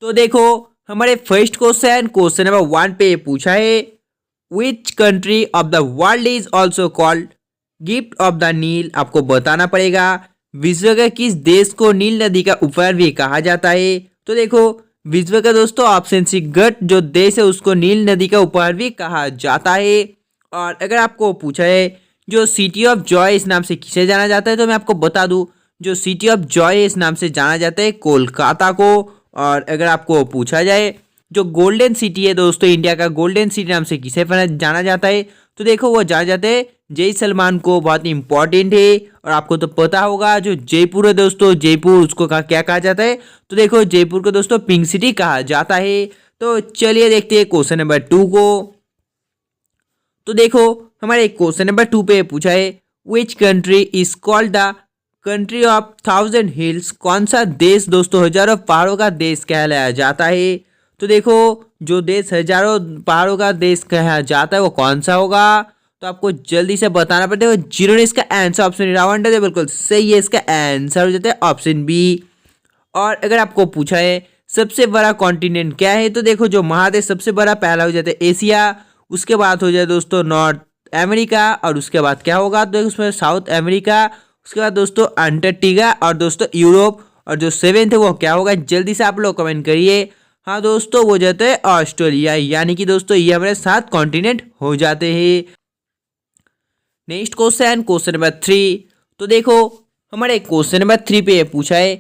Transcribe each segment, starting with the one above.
तो देखो हमारे फर्स्ट क्वेश्चन नंबर 1 पे पूछा है, which country of the world is also called gift of the Nile. आपको बताना पड़ेगा विश्व के किस देश को नील नदी का उपहार भी कहा जाता है। तो देखो विश्व का दोस्तों ऑप्शन सी गट जो देश है उसको नील नदी का उपहार भी कहा जाता है। और अगर आपको पूछा है जो सिटी ऑफ जॉय इस नाम से किसे जाना जाता है, तो मैं आपको बता दूं जो सिटी ऑफ जॉय इस नाम से जाना जाता है कोलकाता को। और अगर आपको पूछा जाए जो गोल्डन सिटी है दोस्तों इंडिया का गोल्डन सिटी नाम से किसे जाना जाता है, तो देखो वो जाना जाता है जय सलमान को। बहुत इंपॉर्टेंट है और आपको तो पता होगा जो जयपुर है दोस्तों, जयपुर उसको क्या कहा जाता है, तो देखो जयपुर को दोस्तों पिंक सिटी कहा जाता है। तो चलिए देखते हैं क्वेश्चन नंबर 2 को। तो देखो हमारे क्वेश्चन नंबर 2 पे पूछा है, which country is called the country of 1000 hills. कौन सा देश दोस्तों हजारों पहाड़ों का देश कहलाया जाता है। तो देखो जो देश हजारों पहाड़ों का देश कहा जाता है वो कौन सा होगा, तो आपको जल्दी से बताना पड़ता है। जिन्होंने इसका आंसर ऑप्शन राउंड है बिल्कुल सही है, इसका आंसर हो जाता है ऑप्शन बी। और अगर आपको पूछा है सबसे बड़ा कॉन्टिनेंट क्या है, तो देखो जो महादेश सबसे बड़ा पहला हो जाता है एशिया, उसके बाद हो जाए दोस्तों नॉर्थ अमेरिका, और उसके बाद क्या होगा तो उसमें साउथ अमेरिका, उसके बाद दोस्तों अंटार्कटिका और दोस्तों यूरोप, और जो 7th है वो क्या होगा जल्दी से आप लोग कमेंट करिए। हाँ दोस्तों वो जाते हैं ऑस्ट्रेलिया, यानी कि दोस्तों ये हमारे 7 कॉन्टिनेंट हो जाते हैं। Next question number 3। तो देखो हमारे क्वेश्चन नंबर 3 पे पूछा है,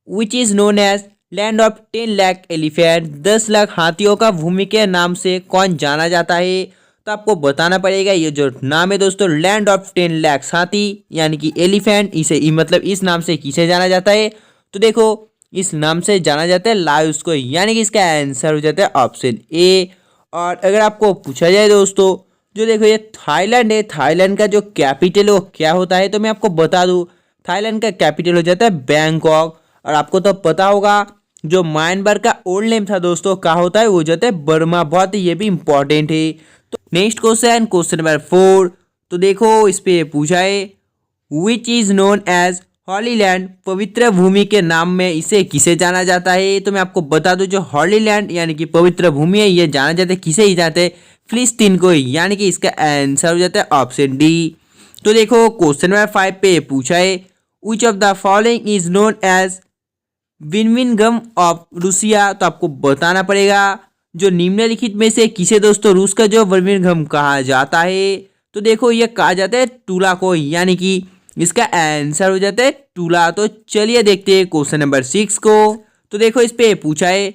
which is known as land of 10 lakh elephant. 10 lakh हाथियों का भूमि के नाम से कौन जाना जाता है, तो आपको बताना पड़ेगा ये जो नाम है दोस्तों लैंड ऑफ 10 लाख हाथी यानी कि एलिफेंट, इसे मतलब इस नाम से किसे जाना जाता है, तो देखो इस नाम से जाना जाता है लायंस को, यानी कि इसका आंसर हो जाता है ऑप्शन ए। और अगर आपको पूछा जाए दोस्तों जो देखो ये थाईलैंड है, थाईलैंड का जो कैपिटल है वो क्या होता है, तो मैं आपको बता दूं थाईलैंड का कैपिटल हो जाता है बैंकॉक। और आपको तो पता होगा जो म्यांमार का ओल्ड नेम था दोस्तों क्या होता है, वो जाता है बर्मा। बहुत ये भी इंपॉर्टेंट है। तो नेक्स्ट क्वेश्चन नंबर 4। तो देखो इस पे पूछा है, which is known as holy land. पवित्र भूमि के नाम में इसे किसे जाना जाता है, तो मैं आपको बता दूं जो हॉली लैंड यानी कि पवित्र भूमि है ये जाना जाता है किसे ही जाते हैं फिलिस्तीन को, यानी कि इसका आंसर हो जाता है ऑप्शन डी। तो देखो क्वेश्चन नंबर 5 पे पूछा है, which of the following is known as विनविनगम ऑफ रूसिया। तो आपको बताना पड़ेगा जो निम्नलिखित में से किसे दोस्तों रूस का जो विनविनगम कहा जाता है, तो देखो ये कहा जाता है टूला को, यानी कि इसका आंसर हो जाता है टूला। तो चलिए देखते हैं क्वेश्चन नंबर 6 को। तो देखो इस पे पूछा है,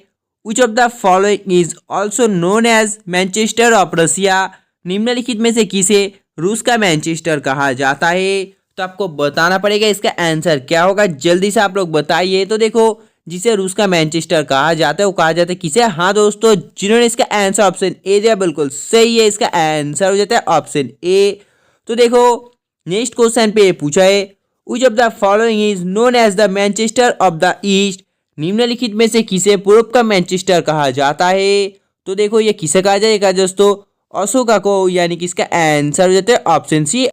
which of the following is also known as Manchester of Russia. निम्नलिखित में से किसे रूस का मैनचेस्टर कहा जाता है, तो आपको बताना पड़ेगा इसका आंसर क्या होगा, जल्दी से आप लोग बताइए। तो देखो जिसे रूस का मैनचेस्टर कहा जाता है वो कहा जाता है किसे, हाँ दोस्तों जिन्होंने इसका आंसर ऑप्शन ए दिया बिल्कुल सही है, इसका आंसर हो जाता है ऑप्शन ए। तो देखो नेक्स्ट क्वेश्चन पे पूछा है, which of the following is known as the Manchester of the East. निम्नलिखित में से किसे पूर्व का मैनचेस्टर कहा जाता है, तो देखो ये किसे कहा जाएगा दोस्तों अशोका को, यानी कि इसका आंसर हो जाता है option C.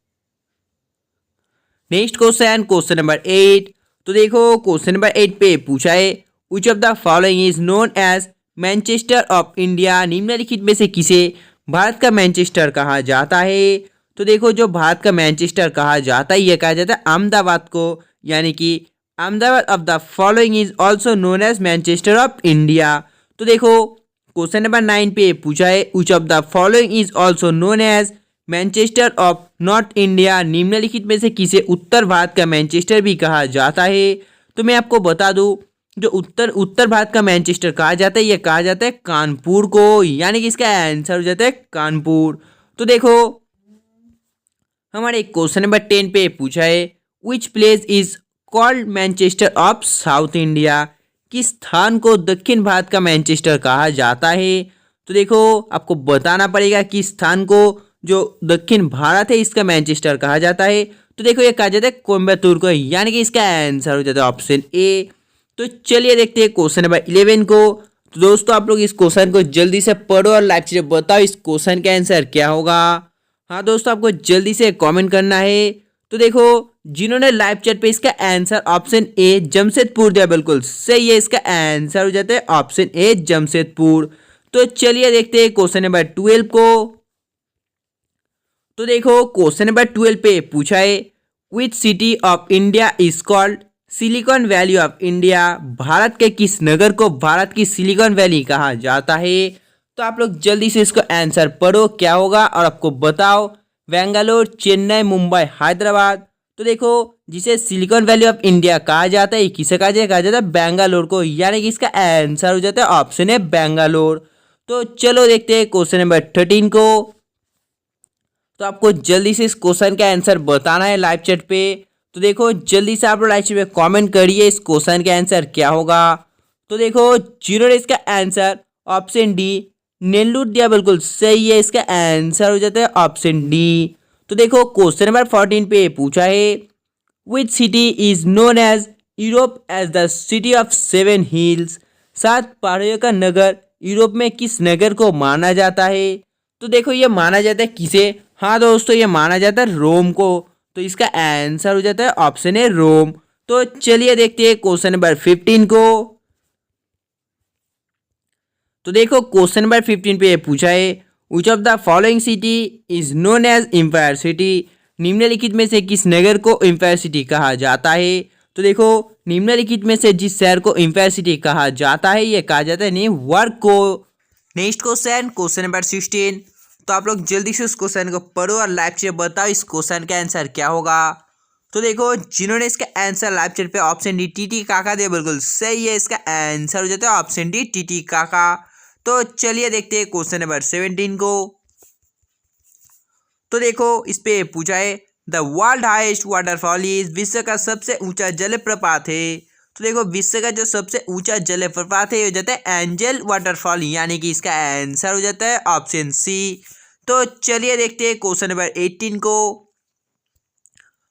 Next question number 8। तो देखो क्वेश्चन नंबर 8 पे पूछा है, which of the following is known as Manchester of India. निम्नलिखित में से किसे भारत का मैनचेस्टर कहा जाता है, तो देखो जो भारत का मैनचेस्टर कहा जाता है ये कहा जाता है अहमदाबाद को, यानी कि Ahmedabad of the following is also known as Manchester of India. तो देखो क्वेश्चन नंबर 9 पे पूछा है, which of the following is also known as Manchester of North India. निम्नलिखित में से किसे उत्तर भारत का मैनचेस्टर भी कहा जाता है, तो मैं आपको बता दूं जो उत्तर भारत का मैनचेस्टर कहा जाता है ये कहा जाता है कानपुर को, यानी कि इसका आंसर हो जाता है कानपुर। तो देखो हमारे क्वेश्चन नंबर 10 पे पूछा है, which place is called Manchester of south India. किस स्थान को दक्षिण भारत का मैनचेस्टर कहा जाता है, तो देखो आपको बताना पड़ेगा किस स्थान को जो दक्षिण भारत है इसका मैनचेस्टर कहा जाता है, तो देखो ये कहा जाता है कोयम्बतूर को, यानी कि इसका आंसर हो जाता है ऑप्शन ए। तो चलिए देखते हैं क्वेश्चन नंबर 11 को। तो दोस्तों आप लोग इस क्वेश्चन को जल्दी से पढ़ो और लाइक से बताओ इस क्वेश्चन का आंसर क्या होगा। हाँ दोस्तों आपको जल्दी से कमेंट करना है। तो देखो जिन्होंने लाइव चैट पे इसका आंसर ऑप्शन ए जमशेदपुर दिया, बिल्कुल सही है, इसका आंसर हो जाता है ऑप्शन ए जमशेदपुर। तो चलिए देखते हैं क्वेश्चन नंबर 12 को। तो देखो क्वेश्चन नंबर 12 पे पूछा है which city of India is called silicon valley of India. Bharat के किस नगर को भारत की सिलिकॉन वैली कहा जाता है। तो आप लोग जल्दी से इसको आंसर पढ़ो क्या होगा और आपको बताओ। बेंगलोर, चेन्नई, मुंबई, हैदराबाद। तो देखो जिसे सिलिकॉन वैली ऑफ इंडिया कहा जाता है किसे कहा जाता है बेंगलोर को, यानी कि इसका आंसर हो जाता है ऑप्शन है बेंगलोर। तो चलो देखते हैं क्वेश्चन नंबर 13 को। तो आपको जल्दी से इस क्वेश्चन का आंसर बताना है लाइव चैट पे। तो देखो जल्दी से आप लोग लाइव चैट पे कमेंट करिए इस क्वेश्चन का आंसर क्या होगा। तो देखो जिन्होंने इसका आंसर ऑप्शन डी नेल्लूर दिया, बिल्कुल सही है, इसका आंसर हो जाता है ऑप्शन डी। तो देखो क्वेश्चन नंबर 14 पे पूछा है which city is known as Europe as the city of 7 hills. 7 पहाड़ियों का नगर यूरोप में किस नगर को माना जाता है। तो देखो ये माना जाता है किसे, हाँ दोस्तों ये माना जाता है रोम को। तो इसका आंसर हो जाता है ऑप्शन है रोम। तो चलिए देखते हैं क्वेश्चन नंबर 15 को। तो देखो क्वेश्चन नंबर 15 पे पूछा है which of the following city is known as empire city. निम्नलिखित में से किस नगर को एम्पायर सिटी कहा जाता है। तो देखो निम्नलिखित में से जिस शहर को एम्पायर सिटी कहा जाता है ये कहा जाता है न्यूयॉर्क को। Next question number 16। तो आप लोग जल्दी से उस क्वेश्चन को पढ़ो और लाइव चैट बताओ इस क्वेश्चन का आंसर क्या होगा। तो देखो जिन्होंने इसका आंसर लाइव चैट पे ऑप्शन डी टीटी काका दिया, बिल्कुल सही है, इसका आंसर हो जाता है ऑप्शन डी टीटी काका। तो चलिए देखते हैं क्वेश्चन नंबर 17 को। तो देखो इस पे पूछा है the world highest waterfall is, विश्व का सबसे ऊंचा जलप्रपात है। तो देखो विश्व का जो सबसे ऊंचा जलप्रपात है हो जाता है एंजल वाटरफॉल, यानी कि इसका आंसर हो जाता है ऑप्शन सी। तो चलिए देखते हैं क्वेश्चन नंबर 18 को।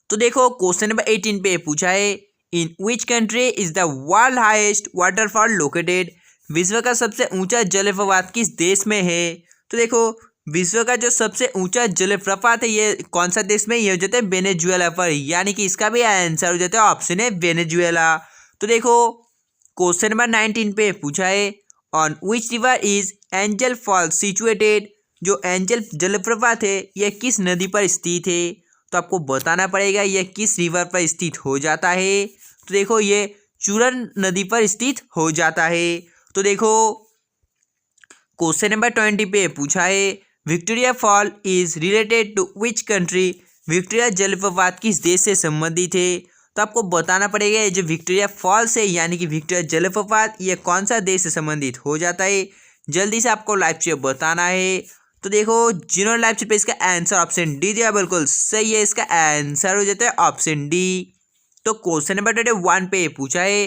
तो देखो क्वेश्चन नंबर 18 पे पूछा है in which country is the world highest waterfall located. विश्व का सबसे ऊंचा जलप्रपात किस देश में है। तो देखो विश्व का जो सबसे ऊंचा जलप्रपात है ये कौन सा देश में, ये हो जाता है वेनेजुएला पर, यानी कि इसका भी आंसर हो जाता है ऑप्शन है वेनेजुएला। तो देखो क्वेश्चन नंबर 19 पे पूछा है on which river is angel fall situated. जो एंजल जलप्रपात है यह किस नदी पर स्थित है। तो आपको बताना पड़ेगा यह किस रिवर पर स्थित हो जाता है। तो देखो ये चूरन नदी पर स्थित हो जाता है। तो देखो क्वेश्चन नंबर 20 पे पूछा है Victoria fall is related to which country. Victoria जलप्रपात किस देश से संबंधित है। तो आपको बताना पड़ेगा ये जो विक्टोरिया फॉल्स है यानी कि विक्टोरिया जलप्रपात ये कौन सा देश से संबंधित हो जाता है। जल्दी से आपको लाइव चेक बताना है। तो देखो जिन्होंने लाइव चेक पे इसका आंसर ऑप्शन डी दिया, बिल्कुल सही है, इसका आंसर हो जाता है ऑप्शन डी। तो क्वेश्चन नंबर 21 पे पूछा है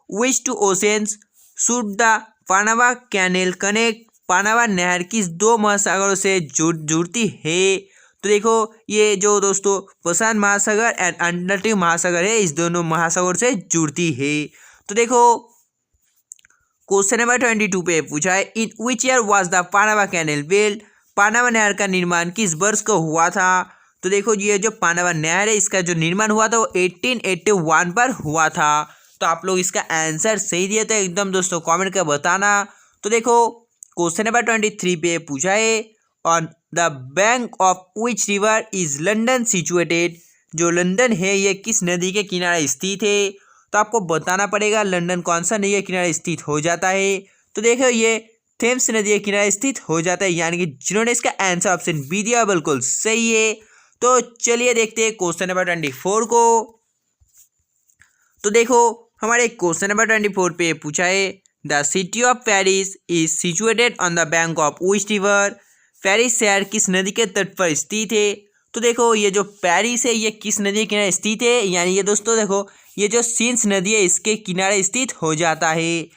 which two oceans should the Panama canal connect. Panama नहर किस 2 महासागरों से जुड़ती है। तो देखो ये जो दोस्तों प्रशांत महासागर एंड अटलांटिक महासागर है इस दोनों महासागर से जुड़ती है। तो देखो क्वेश्चन नंबर 22 पे पूछा है in which year was the Panama canal built. Panama नहर का निर्माण किस वर्ष को हुआ था। तो देखो ये जो पानामा नहर है इसका जो निर्माण हुआ था वो 1881 पर हुआ था। तो आप लोग इसका आंसर सही दिए तो एकदम दोस्तों कमेंट कर बताना। तो देखो क्वेश्चन नंबर 23 पे पूछा है on the bank of which river is London situated. जो लंदन है ये किस नदी के किनारे स्थित है। तो आपको बताना पड़ेगा लंदन कौन सा नदी के किनारे स्थित हो जाता है। तो देखो ये थेम्स नदी के किनारे स्थित हो जाता है, यानी कि जिन्होंने इसका आंसर ऑप्शन बी दिया बिल्कुल सही है। तो चलिए देखते हैं क्वेश्चन नंबर 24 को। तो देखो हमारे क्वेश्चन नंबर 24 पे पूछा है the city of Paris is situated on the bank of which river. Paris शहर किस नदी के तट पर स्थित है। तो देखो ये जो पेरिस है ये किस नदी के किनारे स्थित है, यानी ये दोस्तों देखो ये जो सीन्स नदी है इसके किनारे स्थित हो जाता है।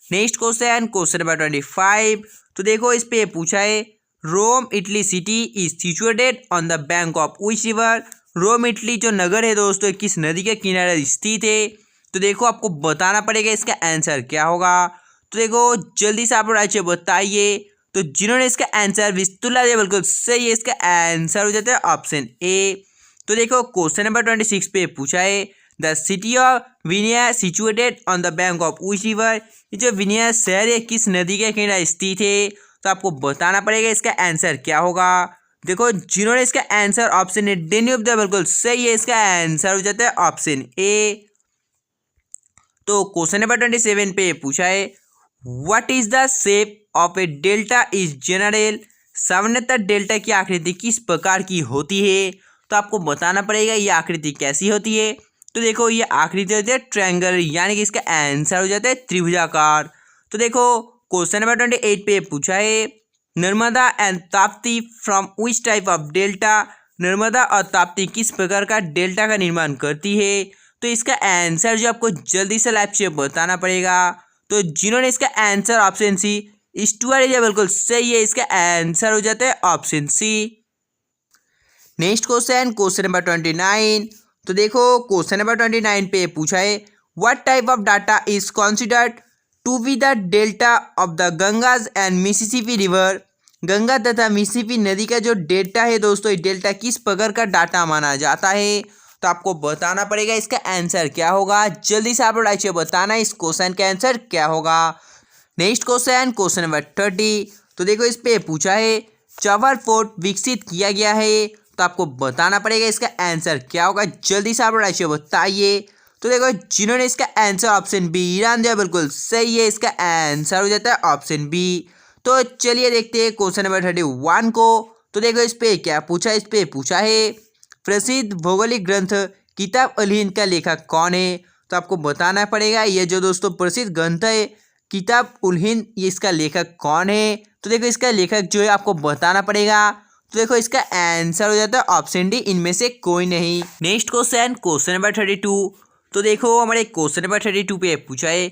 Next question number 25। तो देखो इस पे पूछा है Rome Italy city is situated on the bank of which river. Rome Italy जो नगर है दोस्तों किस नदी के किनारे स्थित है। तो देखो आपको बताना पड़ेगा इसका आंसर क्या होगा। तो देखो जल्दी से आप लोग राज्य बताइए। तो जिन्होंने इसका आंसर विस्तुला दिया बिल्कुल सही है, इसका आंसर हो जाता है ऑप्शन ए। तो देखो क्वेश्चन नंबर 26 पे पूछा है the city of Vienna situated on the bank of which river. ये जो विनिया शहर है किस नदी के किनारे स्थित है, तो आपको बताना पड़ेगा इसका आंसर क्या होगा। देखो जिन्होंने इसका आंसर ऑप्शन ए डेन्यूब दिया बिल्कुल सही है, इसका आंसर हो जाता है ऑप्शन ए। तो क्वेश्चन नंबर 27 पे पूछा है what is the shape of A delta is general. सामान्यतः डेल्टा की आकृति किस प्रकार की होती है, तो आपको बताना पड़ेगा ये आकृति कैसी होती है। तो देखो ये आकृति होती है ट्रायंगल, यानी कि इसका आंसर हो जाता है त्रिभुजाकार। तो देखो क्वेश्चन नंबर 28 पे पूछा है Narmada and Tapti from which type of delta. Narmada और ताप्ती किस प्रकार का डेल्टा का निर्माण करती है, तो इसका आंसर जो आपको जल्दी से लाइव से बताना पड़ेगा। तो जिन्होंने इसका आंसर ऑप्शन सी इस्टुअरी दिया बिल्कुल सही है, इसका आंसर हो जाता है option C. Next question number 29। तो देखो क्वेश्चन नंबर 29 पे पूछा है what type of data is considered to be the delta of the Ganges and Mississippi river. Ganga तथा मिसिसिपी नदी का जो डेल्टा है दोस्तों, डेल्टा किस प्रकार का डाटा माना जाता है, तो आपको बताना पड़ेगा इसका आंसर क्या होगा। जल्दी से आप लोग लाइक से बताना इस क्वेश्चन का आंसर क्या होगा। Next question number 30। तो देखो इस पे पूछा है चौवर फोर्ट विकसित किया गया है, तो आपको बताना पड़ेगा इसका आंसर क्या होगा। जल्दी से आप लोग लाइक से बताइए। तो देखो जिन्होंने इसका आंसर ऑप्शन बी ईरान दिया बिल्कुल सही है, इसका आंसर हो जाता है ऑप्शन बी। तो चलिए देखते हैं क्वेश्चन नंबर 31 को। तो देखो इस पे क्या पूछा, इस पे पूछा है प्रसिद्ध भौगोलिक ग्रंथ किताब अल हिंद का लेखक कौन है, तो आपको बताना पड़ेगा ये जो दोस्तों प्रसिद्ध ग्रंथ है किताब उल हिंद, ये इसका लेखक कौन है। तो देखो इसका लेखक जो है आपको बताना पड़ेगा। तो देखो इसका आंसर हो जाता है ऑप्शन डी, इनमें से कोई नहीं। Next question number 32। तो देखो हमारे क्वेश्चन नंबर 32 पे पूछा है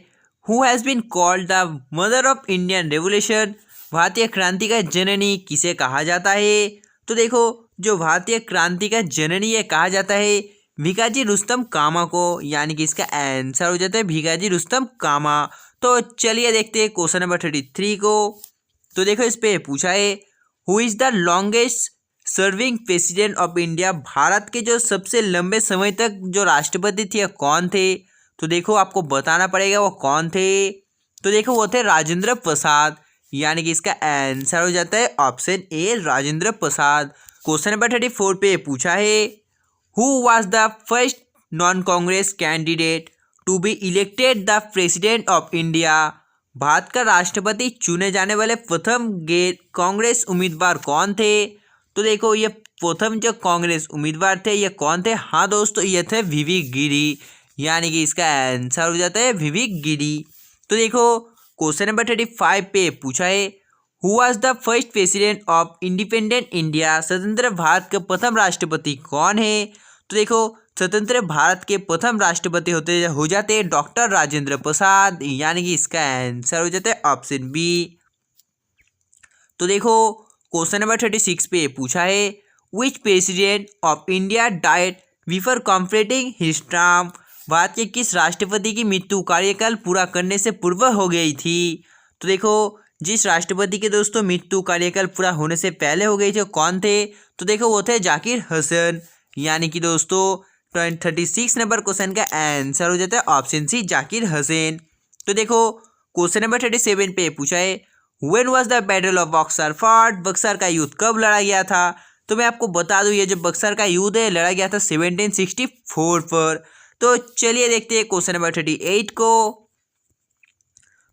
who has been called the mother of Indian revolution. भारतीय क्रांति का जननी किसे कहा जाता है, तो देखो जो भारतीय क्रांति का जननी ये कहा जाता है भिकाजी रुस्तम कामा को, यानी कि इसका आंसर हो जाता है भिकाजी रुस्तम कामा। तो चलिए देखते हैं क्वेश्चन नंबर 33 को। तो देखो इस पे पूछा है who is the longest serving president of India. Bharat के जो सबसे लंबे समय तक जो राष्ट्रपति थे कौन थे, तो देखो आपको बताना पड़ेगा वो कौन थे। तो देखो वो थे राजेंद्र प्रसाद, यानी कि इसका आंसर हो जाता है option A Rajendra Prasad. Question number 34 पे पूछा है who was the first non Congress candidate to be elected the president of India. Bharat का राष्ट्रपति चुने जाने वाले प्रथम गैर कांग्रेस उम्मीदवार कौन थे, तो देखो ये प्रथम जो कांग्रेस उम्मीदवार थे ये कौन थे, हाँ दोस्तों ये थे वीवी गिरी, यानी कि इसका आंसर हो जाता है वीवी गिरी। तो देखो क्वेश्चन नंबर 35 पे पूछा है who was the first president of independent India. स्वतंत्र भारत के प्रथम राष्ट्रपति कौन है, तो देखो स्वतंत्र भारत के प्रथम राष्ट्रपति हो जाते डॉक्टर राजेंद्र प्रसाद, यानी कि इसका आंसर हो जाता है ऑप्शन बी। तो देखो क्वेश्चन नंबर 36 पे पूछा है which president of India died before completing his term. Bharat के किस राष्ट्रपति की मृत्यु कार्यकाल पूरा करने से पूर्व हो गई थी, तो देखो जिस राष्ट्रपति के दोस्तों मृत्यु कार्यकाल पूरा होने से पहले हो गई थी कौन थे, तो देखो वो थे जाकिर हुसैन, यानी कि दोस्तों 36 नंबर क्वेश्चन का आंसर हो जाता है ऑप्शन सी जाकिर हुसैन। तो देखो क्वेश्चन नंबर 37 पे पूछा है when was the battle of Buxar fought. Buxar का युद्ध कब लड़ा गया था, तो मैं आपको बता दूं ये जो बक्सर का युद्ध है लड़ा गया था 1764 पर। तो चलिए देखते हैं क्वेश्चन नंबर 38 को।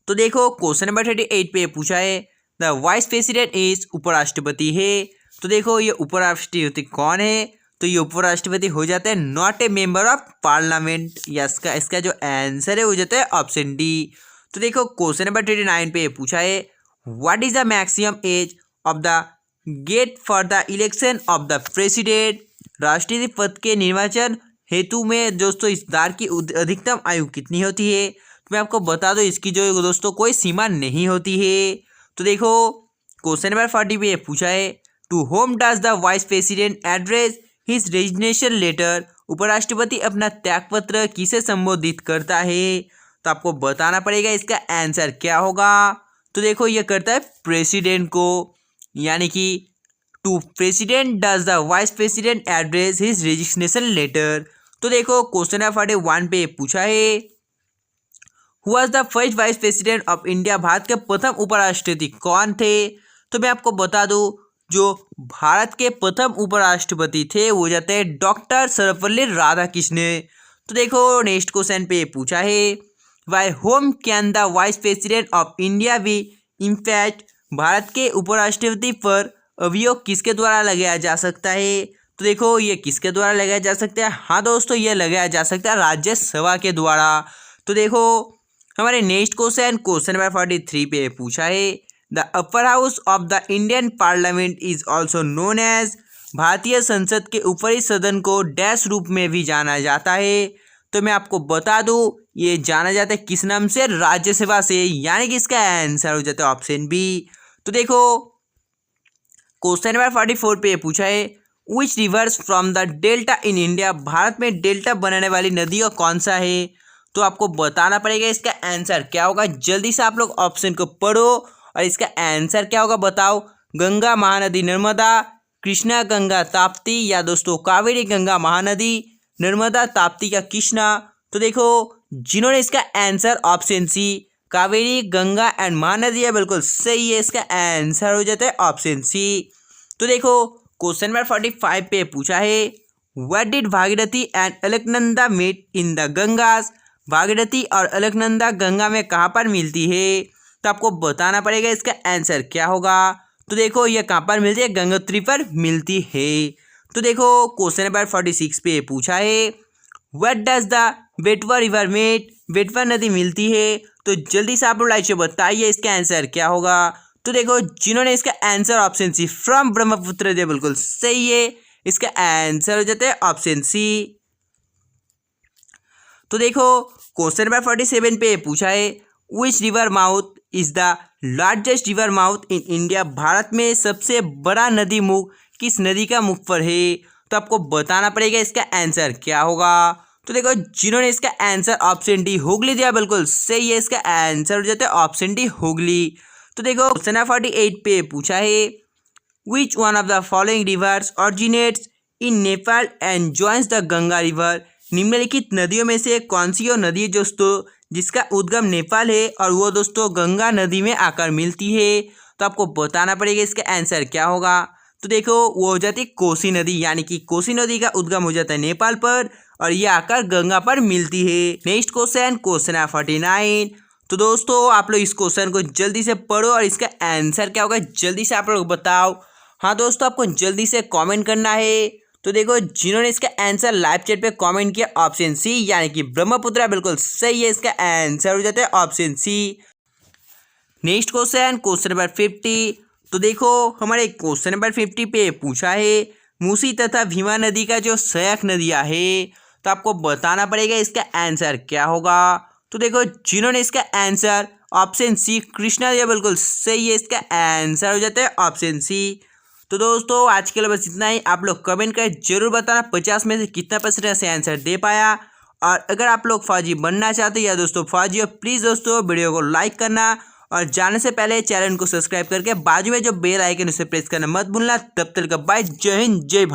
तो देखो क्वेश्चन नंबर 38 पे पूछा है द वाइस प्रेसिडेंट इज उपराष्ट्रपति है। तो देखो ये उपराष्ट्रपति कौन है, तो ये उपराष्ट्रपति हो जाता है not a member of parliament, या इसका जो आंसर है हो जाता है ऑप्शन डी। तो देखो क्वेश्चन नंबर 39 पे पूछा है what is the maximum age of the get for the election of the president. राष्ट्रपति पद के निर्वाचन हेतु में दोस्तों इस दार की अधिकतम आयु कितनी होती है, तो मैं आपको बता दूं इसकी जो दोस्तों कोई सीमा नहीं होती है। तो देखो क्वेश्चन नंबर 40 पे पूछा है to whom does the vice president address his resignation letter. उपराष्ट्रपति अपना त्यागपत्र किसे संबोधित करता है, तो आपको बताना पड़ेगा इसका आंसर क्या होगा। तो देखो ये करता है प्रेसिडेंट को, यानी कि to president does the vice president address his resignation letter. तो देखो क्वेश्चन नंबर 41 पे पूछा है who was the first vice president of India, Bharat के प्रथम उपराष्ट्रपति कौन थे। तो मैं आपको बता दूं जो भारत के प्रथम उपराष्ट्रपति थे वो जाते हैं डॉक्टर सर्वपल्ली राधाकृष्णन। तो देखो नेक्स्ट क्वेश्चन पे पूछा है by whom can the vice president of India be impeached, Bharat के उपराष्ट्रपति पर अभियोग किसके द्वारा लगाया जा सकता है। तो देखो ये किसके द्वारा लगाया जा सकता है, हाँ दोस्तों ये लगाया जा सकता है राज्यसभा के द्वारा। तो देखो हमारे नेक्स्ट क्वेश्चन नंबर 43 पे पूछा है the upper house of the Indian parliament is also known as, भारतीय संसद के ऊपरी सदन को डैश रूप में भी जाना जाता है। तो मैं आपको बता दूं ये जाना जाता है किस नाम से, राज्यसभा से, यानी कि इसका आंसर हो जाता है ऑप्शन बी। तो देखो क्वेश्चन नंबर 44 पे पूछा है which rivers from the delta in India, Bharat में डेल्टा बनाने वाली नदियों कौन सा है। तो आपको बताना पड़ेगा इसका आंसर क्या होगा, जल्दी से आप लोग ऑप्शन को पढ़ो और इसका आंसर क्या होगा बताओ। गंगा महानदी नर्मदा, कृष्णा गंगा ताप्ती, या दोस्तों कावेरी गंगा महानदी, नर्मदा ताप्ती का कृष्णा। तो देखो जिन्होंने इसका answer option C Kaveri Ganga and Mahanadi है, बिल्कुल सही है, इसका आंसर हो जाता है ऑप्शन सी। तो देखो क्वेश्चन नंबर 45 पे पूछा है what did Bhagirathi and Alaknanda meet in the Ganges, Bhagirathi और अलकनंदा गंगा में कहाँ पर मिलती है। तो आपको बताना पड़ेगा इसका आंसर क्या होगा। तो देखो ये कहाँ पर मिलती है, गंगोत्री पर मिलती है। तो देखो क्वेश्चन नंबर 46 पे पूछा है व्हाट डज द बेटवा रिवर मीट, बेटवा नदी मिलती है। तो जल्दी से आप लोग लाइक से बताइए इसका आंसर क्या होगा। तो देखो जिन्होंने इसका answer option C from Brahmaputra दिया, बिल्कुल सही है, इसका आंसर हो जाता है ऑप्शन सी। तो देखो क्वेश्चन नंबर 47 पे पूछा है which river mouth is the largest river mouth in India, Bharat में सबसे बड़ा नदी मुख किस नदी का मुख पर है। तो आपको बताना पड़ेगा इसका आंसर क्या होगा। तो देखो जिन्होंने इसका आंसर ऑप्शन डी हुगली दिया, बिल्कुल सही है, इसका आंसर हो जाता है ऑप्शन डी हुगली। तो देखो क्वेश्चन नंबर 48 पे पूछा है which one of the following rivers originates in Nepal and joins the Ganga river, निम्नलिखित नदियों में से कौन सी वो नदी है दोस्तों जिसका उद्गम नेपाल है और वो दोस्तों गंगा नदी में आकर मिलती है। तो आपको बताना पड़ेगा इसका आंसर क्या होगा। तो देखो वो हो जाती है कोसी नदी, यानी कि कोसी नदी का उद्गम हो जाता है नेपाल पर और ये आकर गंगा पर मिलती है। नेक्स्ट क्वेश्चन है 49। तो दोस्तों आप लोग इस क्वेश्चन को जल्दी से पढ़ो और इसका आंसर क्या होगा जल्दी से आप लोग बताओ। हाँ दोस्तों आपको जल्दी से कमेंट करना है। तो देखो जिन्होंने इसका आंसर लाइव चैट पे कमेंट किया ऑप्शन सी यानी कि ब्रह्मपुत्र, बिल्कुल सही है, इसका आंसर हो जाता है option C. Next question number 50। तो देखो हमारे क्वेश्चन नंबर 50 पे पूछा है मूसी तथा भीमा नदी का जो सहायक नदियाँ है, तो आपको बताना पड़ेगा इसका आंसर क्या होगा। तो देखो जिन्होंने इसका आंसर ऑप्शन सी कृष्णा दिया, बिल्कुल सही है, इसका आंसर हो जाता है ऑप्शन सी। तो दोस्तों आज के लिए बस इतना ही। आप लोग कमेंट कर जरूर बताना 50 में से कितना % ऐसे आंसर दे पाया। और अगर आप लोग फौजी बनना चाहते हैं या दोस्तों फौजी हो, प्लीज़ दोस्तों वीडियो को लाइक करना और जाने से पहले चैनल को सब्सक्राइब करके बाजू में जो बेल आइकन उसे प्रेस करना मत भूलना। तब तक का बाय, जय हिंद जय भारत।